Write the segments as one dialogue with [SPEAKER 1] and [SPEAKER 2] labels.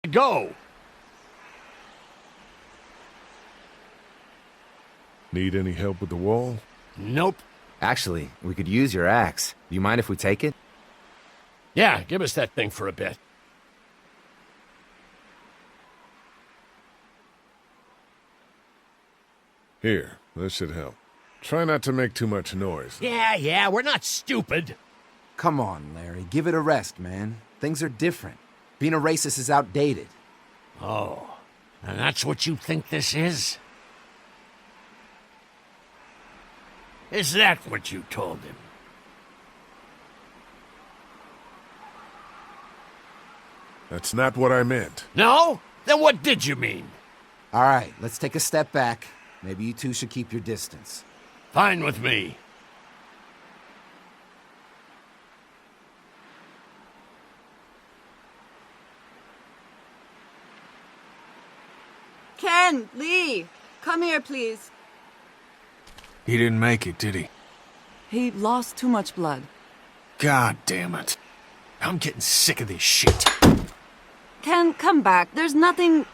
[SPEAKER 1] Go!
[SPEAKER 2] Need any help with the wall?
[SPEAKER 1] Nope.
[SPEAKER 3] Actually, we could use your axe. Do you mind if we take it?
[SPEAKER 1] Yeah, give us that thing for a bit.
[SPEAKER 2] Here, this should help. Try not to make too much noise.
[SPEAKER 1] Yeah, we're not stupid.
[SPEAKER 3] Come on, Larry. Give it a rest, man. Things are different. Being a racist is outdated.
[SPEAKER 1] Oh, and that's what you think this is? Is that what you told him?
[SPEAKER 2] That's not what I meant.
[SPEAKER 1] No? Then what did you mean?
[SPEAKER 3] All right, let's take a step back. Maybe you two should keep your distance.
[SPEAKER 1] Fine with me.
[SPEAKER 4] Ken, Lee, come here, please.
[SPEAKER 5] He didn't make it, did he?
[SPEAKER 4] He lost too much blood.
[SPEAKER 5] God damn it. I'm getting sick of this shit.
[SPEAKER 4] Ken, come back. There's nothing...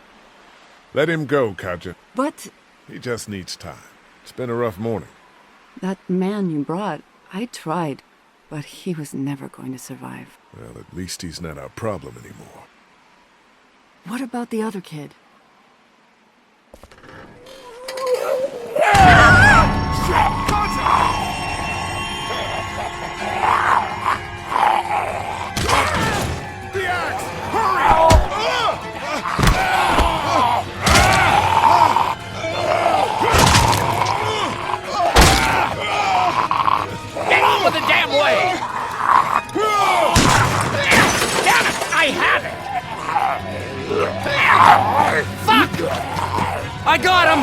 [SPEAKER 2] Let him go, Katjaa.
[SPEAKER 4] But
[SPEAKER 2] He just needs time. It's been a rough morning.
[SPEAKER 4] that man you brought, I tried, but he was never going to survive.
[SPEAKER 2] Well, at least he's not our problem anymore.
[SPEAKER 4] What about the other kid?
[SPEAKER 1] Get on with the damn way! Damn it! I had it! Fuck! I got him!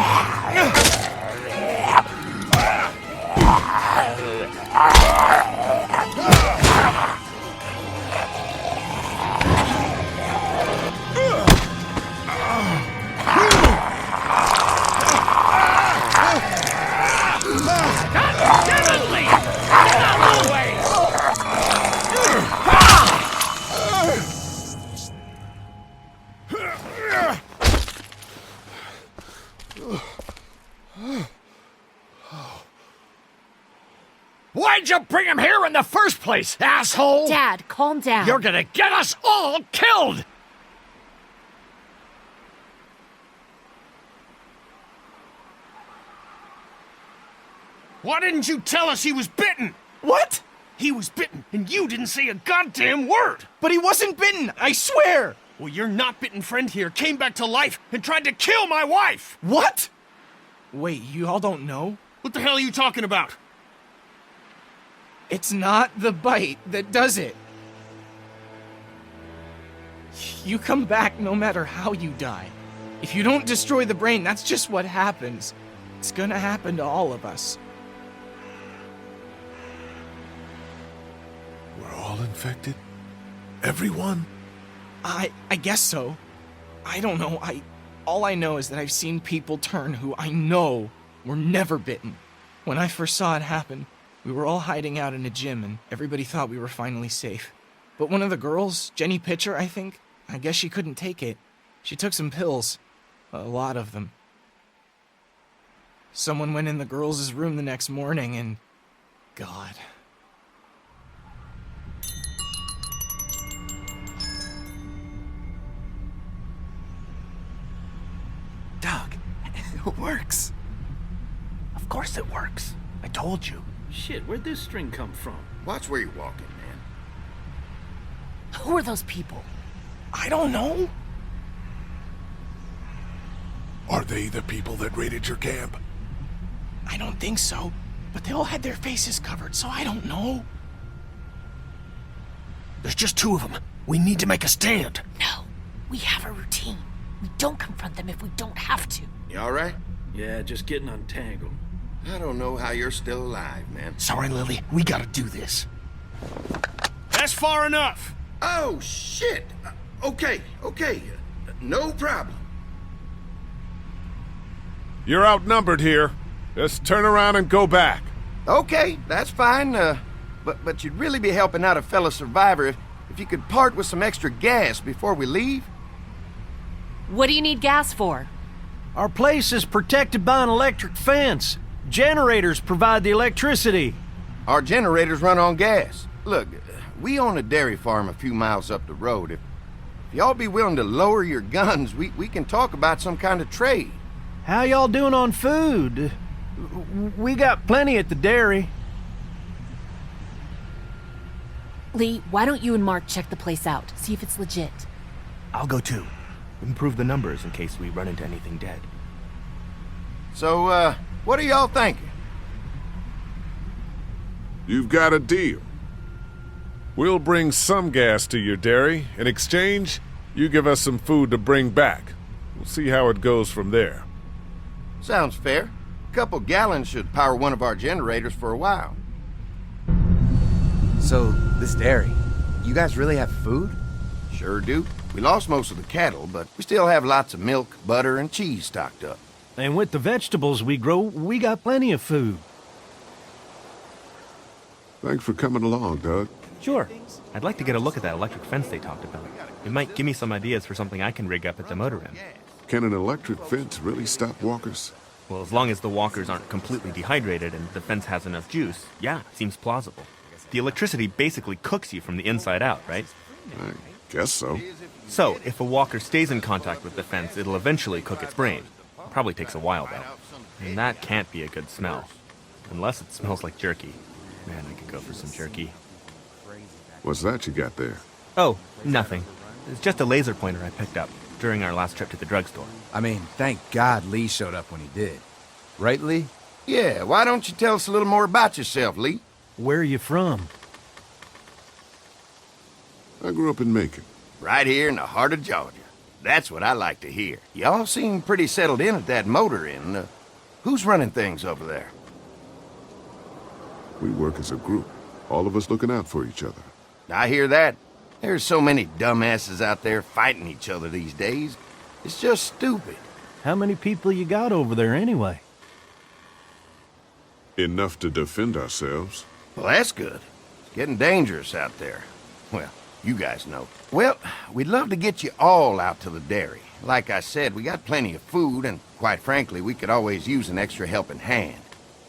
[SPEAKER 1] God damn it, Lee! Get out of the way! Why'd you bring him here in the first place, asshole?
[SPEAKER 6] Dad, calm down.
[SPEAKER 1] You're gonna get us all killed! Why didn't you tell us he was bitten?
[SPEAKER 7] What?
[SPEAKER 1] He was bitten, and you didn't say a goddamn word!
[SPEAKER 7] But he wasn't bitten, I swear!
[SPEAKER 1] Well, your not bitten friend here came back to life and tried to kill my wife!
[SPEAKER 7] What? Wait, you all don't know?
[SPEAKER 1] What the hell are you talking about?
[SPEAKER 7] It's not the bite that does it. You come back no matter how you die. If you don't destroy the brain, that's just what happens. It's gonna happen to all of us.
[SPEAKER 2] We're all infected? Everyone?
[SPEAKER 7] I guess so. I don't know. All I know is that I've seen people turn who I know were never bitten. When I first saw it happen, we were all hiding out in a gym and everybody thought we were finally safe. But one of the girls, Jenny Pitcher, I think, I guess she couldn't take it. She took some pills. A lot of them. Someone went in the girls' room the next morning and... God.
[SPEAKER 5] Doug, it works.
[SPEAKER 1] Of course it works. I told you.
[SPEAKER 8] Shit, where'd this string come from?
[SPEAKER 9] Watch where you're walking, man.
[SPEAKER 6] Who are those people?
[SPEAKER 7] I don't know.
[SPEAKER 2] Are they the people that raided your camp?
[SPEAKER 7] I don't think so. But they all had their faces covered, so I don't know.
[SPEAKER 1] There's just two of them. We need to make a stand.
[SPEAKER 6] No, we have a routine. We don't confront them if we don't have to.
[SPEAKER 9] You alright?
[SPEAKER 8] Yeah, just getting untangled.
[SPEAKER 9] I don't know how you're still alive, man.
[SPEAKER 1] Sorry, Lily. We gotta do this. That's far enough.
[SPEAKER 9] Oh, shit! Okay. No problem.
[SPEAKER 2] You're outnumbered here. Just turn around and go back.
[SPEAKER 9] Okay, that's fine. But you'd really be helping out a fellow survivor if you could part with some extra gas before we leave.
[SPEAKER 6] What do you need gas for?
[SPEAKER 10] Our place is protected by an electric fence. Generators provide the electricity.
[SPEAKER 9] Our generators run on gas. Look, we own a dairy farm a few miles up the road. If y'all be willing to lower your guns, we can talk about some kind of trade.
[SPEAKER 10] How y'all doing on food? We got plenty at the dairy.
[SPEAKER 6] Lee, why don't you and Mark check the place out? See if it's legit.
[SPEAKER 11] I'll go too. Improve the numbers in case we run into anything dead.
[SPEAKER 9] So, what are y'all thinking?
[SPEAKER 2] You've got a deal. We'll bring some gas to your dairy. In exchange, you give us some food to bring back. We'll see how it goes from there.
[SPEAKER 9] Sounds fair. A couple gallons should power one of our generators for a while.
[SPEAKER 3] So, this dairy, you guys really have food?
[SPEAKER 9] Sure do. We lost most of the cattle, but we still have lots of milk, butter, and cheese stocked up.
[SPEAKER 10] And with the vegetables we grow, we got plenty of food.
[SPEAKER 2] Thanks for coming along, Doug.
[SPEAKER 11] Sure. I'd like to get a look at that electric fence they talked about. It might give me some ideas for something I can rig up at the motor inn.
[SPEAKER 2] Can an electric fence really stop walkers?
[SPEAKER 11] Well, as long as the walkers aren't completely dehydrated and the fence has enough juice, yeah, seems plausible. The electricity basically cooks you from the inside out, right?
[SPEAKER 2] I guess so.
[SPEAKER 11] So, if a walker stays in contact with the fence, it'll eventually cook its brain. It probably takes a while, though. And that can't be a good smell. Unless it smells like jerky. Man, I could go for some jerky.
[SPEAKER 2] What's that you got there?
[SPEAKER 11] Oh, nothing. It's just a laser pointer I picked up during our last trip to the drugstore.
[SPEAKER 3] I mean, thank God Lee showed up when he did. Right, Lee?
[SPEAKER 9] Yeah, why don't you tell us a little more about yourself, Lee?
[SPEAKER 10] Where are you from?
[SPEAKER 2] I grew up in Macon.
[SPEAKER 9] Right here in the heart of Georgia. That's what I like to hear. Y'all seem pretty settled in at that motor inn. Who's running things over there?
[SPEAKER 2] We work as a group, all of us looking out for each other.
[SPEAKER 9] I hear that. There's so many dumbasses out there fighting each other these days. It's just stupid.
[SPEAKER 10] How many people you got over there anyway?
[SPEAKER 2] Enough to defend ourselves.
[SPEAKER 9] Well, that's good. It's getting dangerous out there. Well, you guys know. Well, we'd love to get you all out to the dairy. Like I said, we got plenty of food, and quite frankly, we could always use an extra helping hand.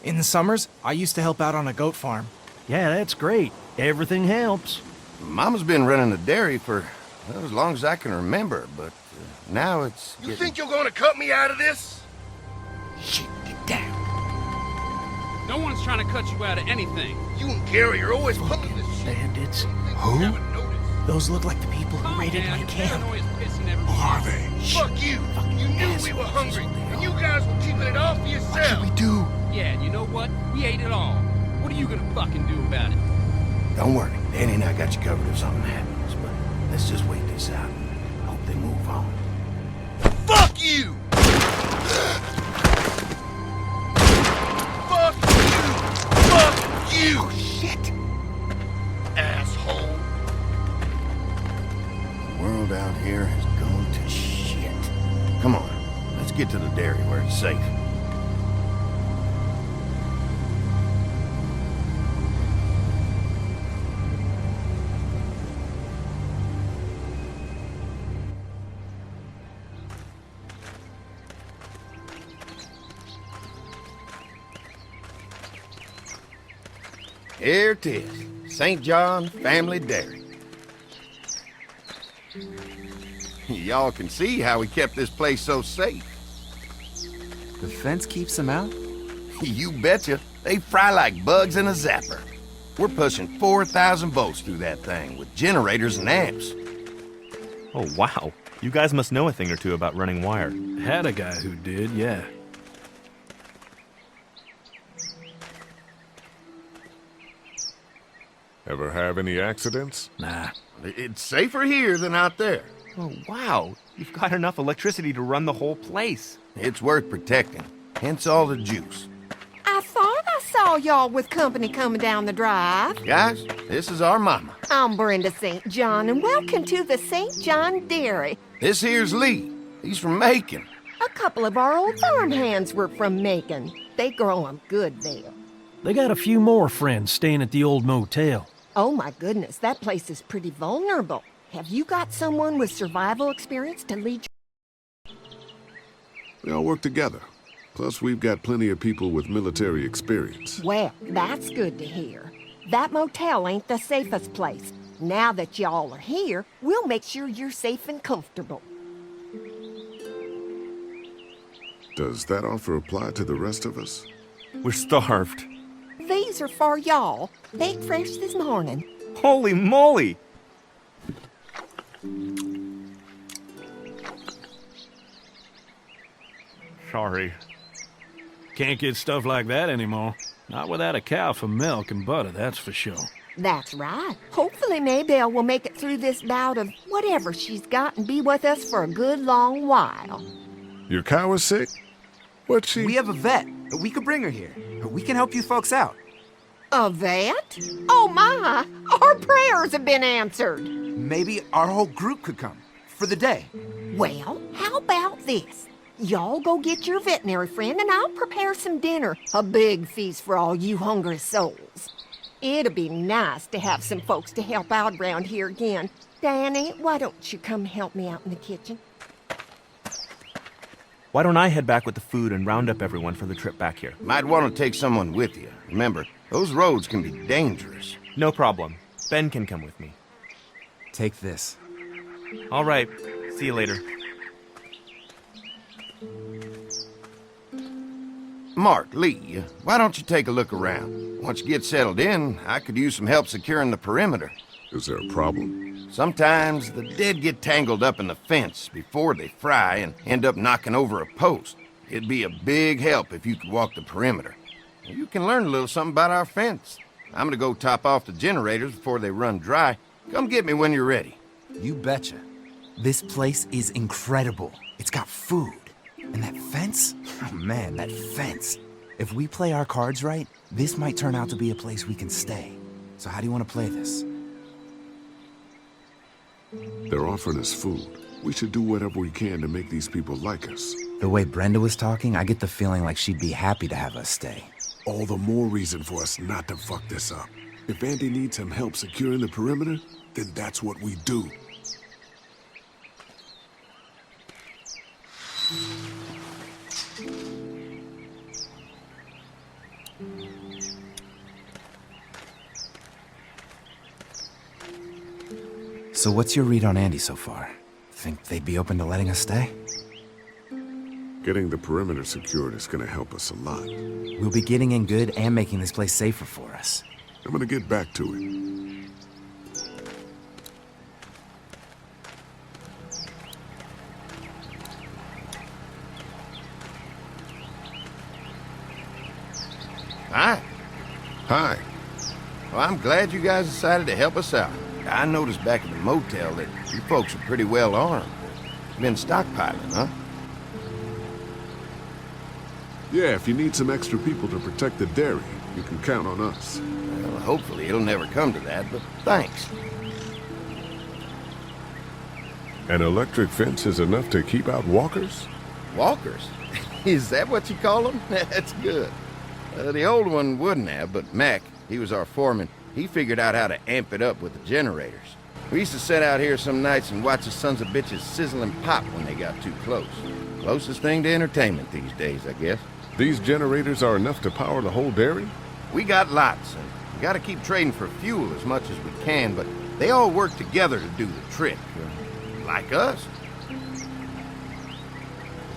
[SPEAKER 7] In the summers, I used to help out on a goat farm.
[SPEAKER 10] Yeah, that's great. Everything helps.
[SPEAKER 9] Mama's been running the dairy for well, as long as I can remember, but now it's
[SPEAKER 1] You think you're gonna cut me out of this?
[SPEAKER 9] Shit, get down.
[SPEAKER 1] No one's trying to cut you out of anything. You and Gary are always pulling this shit.
[SPEAKER 10] Bandits.
[SPEAKER 9] Who?
[SPEAKER 7] Those look like the people who raided my camp.
[SPEAKER 1] Who
[SPEAKER 9] are they?
[SPEAKER 1] Fuck you! You knew we were hungry, and you guys were keeping it all for yourself.
[SPEAKER 9] What should we do?
[SPEAKER 1] Yeah, and you know what? We ate it all. What are you gonna fucking do about it?
[SPEAKER 9] Don't worry, Danny and I got you covered if something happens, but let's just wait this out. Hope they move on.
[SPEAKER 1] Fuck you! Fuck you! Fuck you!
[SPEAKER 9] Oh, shit!
[SPEAKER 1] Asshole!
[SPEAKER 9] The world out here has gone to shit. Come on, let's get to the dairy where it's safe. Here it is, St. John Family Dairy. Y'all can see how we kept this place so safe.
[SPEAKER 3] The fence keeps them out?
[SPEAKER 9] You betcha. They fry like bugs in a zapper. We're pushing 4,000 volts through that thing with generators and amps.
[SPEAKER 11] Oh, wow. You guys must know a thing or two about running wire.
[SPEAKER 10] Had a guy who did, yeah.
[SPEAKER 2] Ever have any accidents?
[SPEAKER 10] Nah.
[SPEAKER 9] It's safer here than out there.
[SPEAKER 11] Oh, wow. You've got enough electricity to run the whole place.
[SPEAKER 9] It's worth protecting, hence all the juice.
[SPEAKER 12] I thought I saw y'all with company coming down the drive.
[SPEAKER 9] Guys, this is our mama.
[SPEAKER 12] I'm Brenda St. John, and welcome to the St. John Dairy.
[SPEAKER 9] This here's Lee. He's from Macon.
[SPEAKER 12] A couple of our old farm hands were from Macon. They grow 'em good there.
[SPEAKER 10] They got a few more friends staying at the old motel.
[SPEAKER 12] Oh my goodness, that place is pretty vulnerable. Have you got someone with survival experience to lead
[SPEAKER 2] We all work together. Plus, we've got plenty of people with military experience.
[SPEAKER 12] Well, that's good to hear. That motel ain't the safest place. Now that y'all are here, we'll make sure you're safe and comfortable.
[SPEAKER 2] Does that offer apply to the rest of us?
[SPEAKER 11] We're starved.
[SPEAKER 12] These are for y'all. Baked fresh this morning.
[SPEAKER 11] Holy moly! Sorry.
[SPEAKER 10] Can't get stuff like that anymore. Not without a cow for milk and butter, that's for sure.
[SPEAKER 12] That's right. Hopefully Maybelle will make it through this bout of whatever she's got and be with us for a good long while.
[SPEAKER 2] Your cow is sick? What's she?
[SPEAKER 3] We have a vet. We could bring her here. We can help you folks out.
[SPEAKER 12] A vet? Oh my! Our prayers have been answered.
[SPEAKER 3] Maybe our whole group could come. For the day.
[SPEAKER 12] Well, how about this? Y'all go get your veterinary friend and I'll prepare some dinner. A big feast for all you hungry souls. It'd be nice to have some folks to help out around here again. Danny, why don't you come help me out in the kitchen?
[SPEAKER 11] Why don't I head back with the food and round up everyone for the trip back here?
[SPEAKER 9] Might want to take someone with you. Remember, those roads can be dangerous.
[SPEAKER 11] No problem. Ben can come with me.
[SPEAKER 3] Take this.
[SPEAKER 11] All right. See you later.
[SPEAKER 9] Mark, Lee, why don't you take a look around? Once you get settled in, I could use some help securing the perimeter.
[SPEAKER 2] Is there a problem?
[SPEAKER 9] Sometimes the dead get tangled up in the fence before they fry and end up knocking over a post. It'd be a big help if you could walk the perimeter. You can learn a little something about our fence. I'm gonna go top off the generators before they run dry. Come get me when you're ready.
[SPEAKER 3] You betcha. This place is incredible. It's got food. And that fence? Oh man, that fence. If we play our cards right, this might turn out to be a place we can stay. So how do you want to play this?
[SPEAKER 2] They're offering us food. We should do whatever we can to make these people like us.
[SPEAKER 3] The way Brenda was talking, I get the feeling like she'd be happy to have us stay.
[SPEAKER 2] All the more reason for us not to fuck this up. If Andy needs some help securing the perimeter, then that's what we do.
[SPEAKER 3] So what's your read on Andy so far? Think they'd be open to letting us stay?
[SPEAKER 2] Getting the perimeter secured is gonna help us a lot.
[SPEAKER 3] We'll be getting in good and making this place safer for us.
[SPEAKER 2] I'm gonna get back to it.
[SPEAKER 9] Hi.
[SPEAKER 2] Hi.
[SPEAKER 9] Well, I'm glad you guys decided to help us out. I noticed back at the motel that you folks are pretty well armed. Been stockpiling, huh?
[SPEAKER 2] Yeah, if you need some extra people to protect the dairy, you can count on us.
[SPEAKER 9] Well, hopefully it'll never come to that, but thanks.
[SPEAKER 2] An electric fence is enough to keep out walkers?
[SPEAKER 9] Walkers? Is that what you call them? That's good. The old one wouldn't have, but Mac, he was our foreman. He figured out how to amp it up with the generators. We used to sit out here some nights and watch the sons of bitches sizzle and pop when they got too close. Closest thing to entertainment these days, I guess.
[SPEAKER 2] These generators are enough to power the whole dairy?
[SPEAKER 9] We got lots, and we gotta keep trading for fuel as much as we can, but they all work together to do the trick. Like us.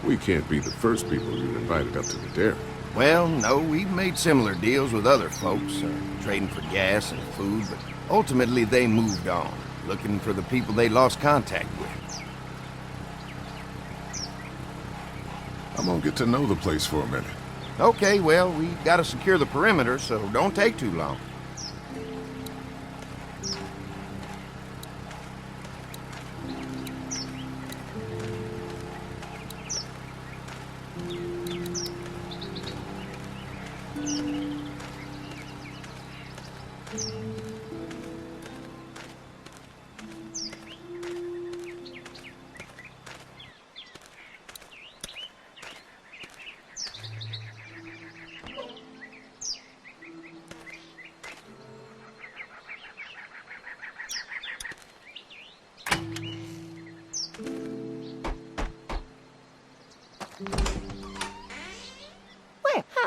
[SPEAKER 2] We can't be the first people you invited up to the dairy.
[SPEAKER 9] Well, no, we've made similar deals with other folks, trading for gas and food, but ultimately they moved on, looking for the people they lost contact with.
[SPEAKER 2] I'm gonna get to know the place for a minute.
[SPEAKER 9] Okay, well, we gotta secure the perimeter, so don't take too long.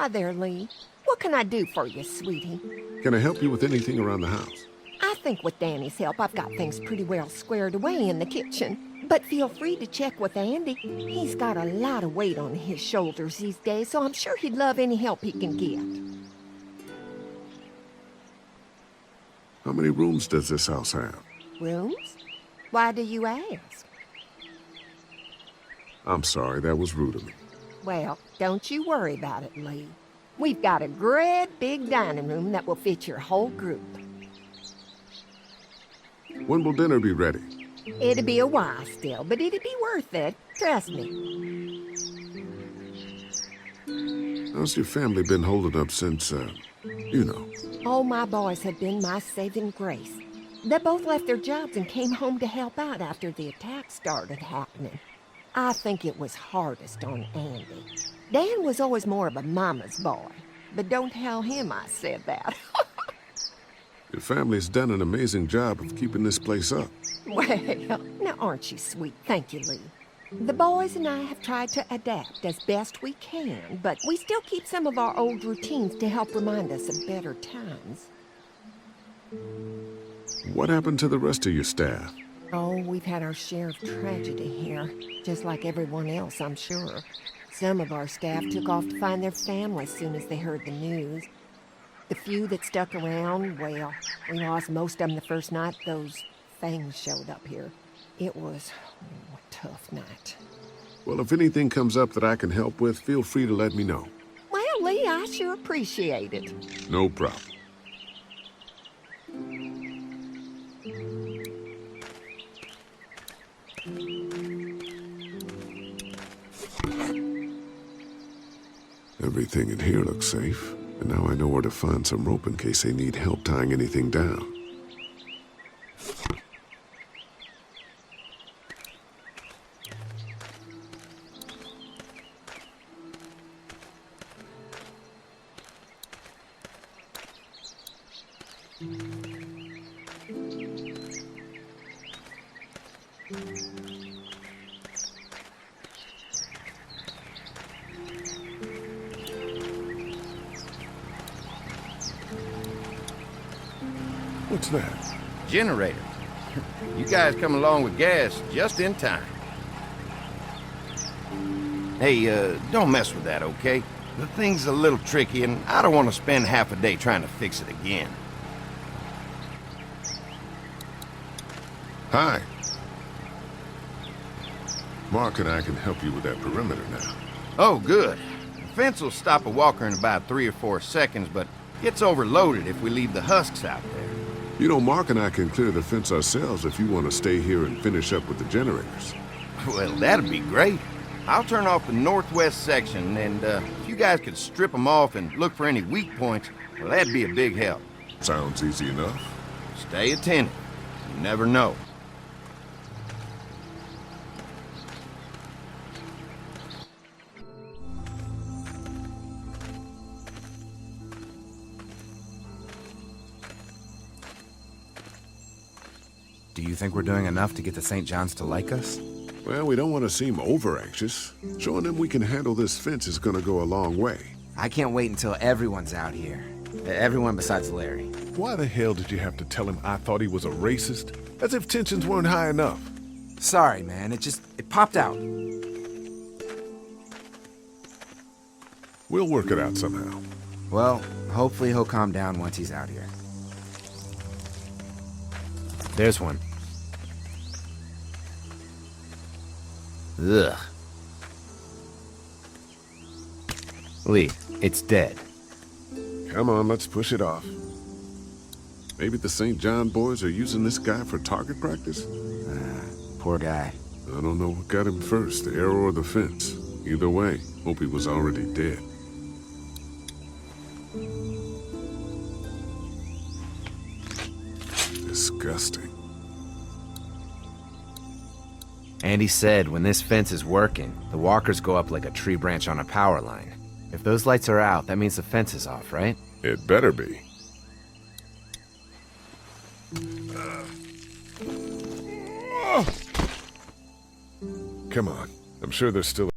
[SPEAKER 12] Hi there, Lee. What can I do for you, sweetie?
[SPEAKER 2] Can I help you with anything around the house?
[SPEAKER 12] I think with Danny's help, I've got things pretty well squared away in the kitchen. But feel free to check with Andy. He's got a lot of weight on his shoulders these days, so I'm sure he'd love any help he can get.
[SPEAKER 2] How many rooms does this house have?
[SPEAKER 12] Rooms? Why do you ask?
[SPEAKER 2] I'm sorry, that was rude of me.
[SPEAKER 12] Well, don't you worry about it, Lee. We've got a great big dining room that will fit your whole group.
[SPEAKER 2] When will dinner be ready?
[SPEAKER 12] It'll be a while still, but it'll be worth it. Trust me.
[SPEAKER 2] How's your family been holding up since, you know?
[SPEAKER 12] All my boys have been my saving grace. They both left their jobs and came home to help out after the attack started happening. I think it was hardest on Andy. Dan was always more of a mama's boy, but don't tell him I said that.
[SPEAKER 2] Your family's done an amazing job of keeping this place up.
[SPEAKER 12] Well, now aren't you sweet? Thank you, Lee. The boys and I have tried to adapt as best we can, but we still keep some of our old routines to help remind us of better times.
[SPEAKER 2] What happened to the rest of your staff?
[SPEAKER 12] Oh, we've had our share of tragedy here, just like everyone else, I'm sure. Some of our staff took off to find their families as soon as they heard the news. The few that stuck around, well, we lost most of them the first night those things showed up here. It was a tough night.
[SPEAKER 2] Well, if anything comes up that I can help with, feel free to let me know.
[SPEAKER 12] Well, Lee, I sure appreciate it.
[SPEAKER 2] No problem. Everything in here looks safe, and now I know where to find some rope in case they need help tying anything down. What's that?
[SPEAKER 9] Generator. You guys come along with gas just in time. Hey, don't mess with that, okay? The thing's a little tricky, and I don't want to spend half a day trying to fix it again.
[SPEAKER 2] Hi. Mark and I can help you with that perimeter now.
[SPEAKER 9] Oh, good. The fence will stop a walker in about 3 or 4 seconds, but gets overloaded if we leave the husks out there.
[SPEAKER 2] You know, Mark and I can clear the fence ourselves if you want to stay here and finish up with the generators.
[SPEAKER 9] Well, that'd be great. I'll turn off the northwest section, and if you guys could strip them off and look for any weak points, well, that'd be a big help.
[SPEAKER 2] Sounds easy enough.
[SPEAKER 9] Stay attentive. You never know.
[SPEAKER 3] Do you think we're doing enough to get the St. John's to like us?
[SPEAKER 2] Well, we don't want to seem over-anxious. Showing them we can handle this fence is going to go a long way.
[SPEAKER 3] I can't wait until everyone's out here. Everyone besides Larry.
[SPEAKER 2] Why the hell did you have to tell him I thought he was a racist? As if tensions weren't high enough.
[SPEAKER 3] Sorry, man. It popped out.
[SPEAKER 2] We'll work it out somehow.
[SPEAKER 3] Well, hopefully he'll calm down once he's out here. There's one. Ugh. Lee, it's dead.
[SPEAKER 2] Come on, let's push it off. Maybe the St. John boys are using this guy for target practice?
[SPEAKER 3] Poor guy.
[SPEAKER 2] I don't know what got him first, the arrow or the fence. Either way, hope he was already dead. Disgusting.
[SPEAKER 3] Andy said when this fence is working, the walkers go up like a tree branch on a power line. If those lights are out, that means the fence is off, right?
[SPEAKER 2] It better be. Come on. I'm sure there's still